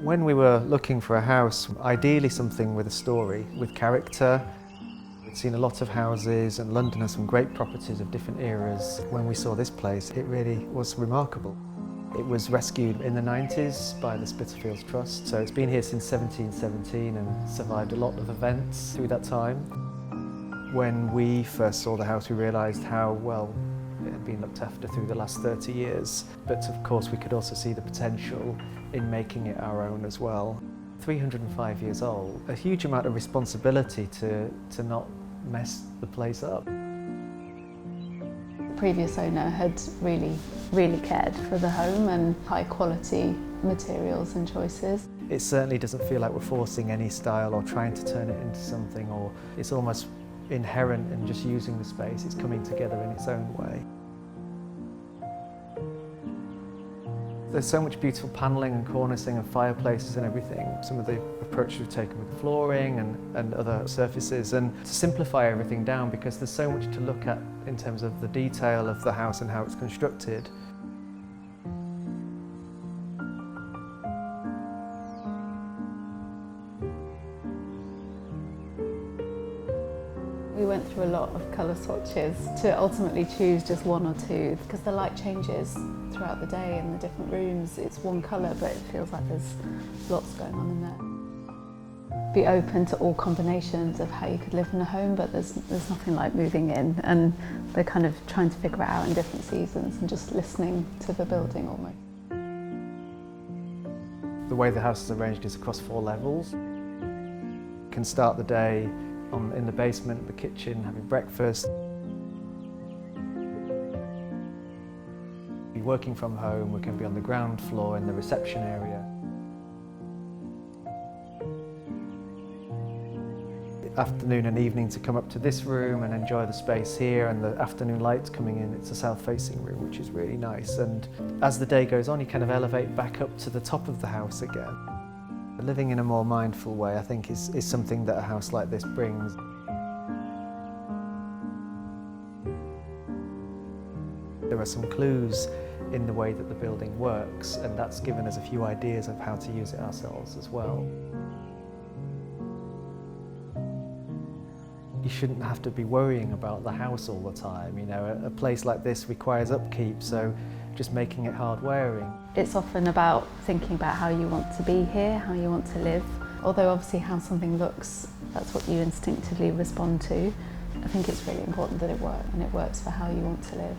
When we were looking for a house, ideally something with a story, with character. We'd seen a lot of houses, and London has some great properties of different eras. When we saw this place, it really was remarkable. It was rescued in the 90s by the Spitalfields Trust, so it's been here since 1717 and survived a lot of events through that time. When we first saw the house, we realised how well it had been looked after through the last 30 years. But of course we could also see the potential in making it our own as well. 305 years old, a huge amount of responsibility to not mess the place up. The previous owner had really cared for the home and high quality materials and choices. It certainly doesn't feel like we're forcing any style or trying to turn it into something, or it's almost inherent in just using the space. It's coming together in its own way. There's so much beautiful panelling and cornicing and fireplaces and everything. Some of the approaches we've taken with flooring and other surfaces, and to simplify everything down, because there's so much to look at in terms of the detail of the house and how it's constructed. We went through a lot of colour swatches to ultimately choose just one or two, because the light changes throughout the day in the different rooms. It's one colour, but it feels like there's lots going on in there. Be open to all combinations of how you could live in a home, but there's nothing like moving in, and we're kind of trying to figure it out in different seasons and just listening to the building almost. The way the house is arranged is across 4 levels. You can start the day in the basement, the kitchen, having breakfast. Be working from home, we can be on the ground floor in the reception area. The afternoon and evening to come up to this room and enjoy the space here, and the afternoon lights coming in. It's a south-facing room, which is really nice. And as the day goes on, you kind of elevate back up to the top of the house again. Living in a more mindful way, I think, is something that a house like this brings. There are some clues in the way that the building works, and that's given us a few ideas of how to use it ourselves as well. You shouldn't have to be worrying about the house all the time. You know, a place like this requires upkeep, so just making it hard wearing. It's often about thinking about how you want to be here, how you want to live. Although obviously how something looks, that's what you instinctively respond to. I think it's really important that it works, and it works for how you want to live.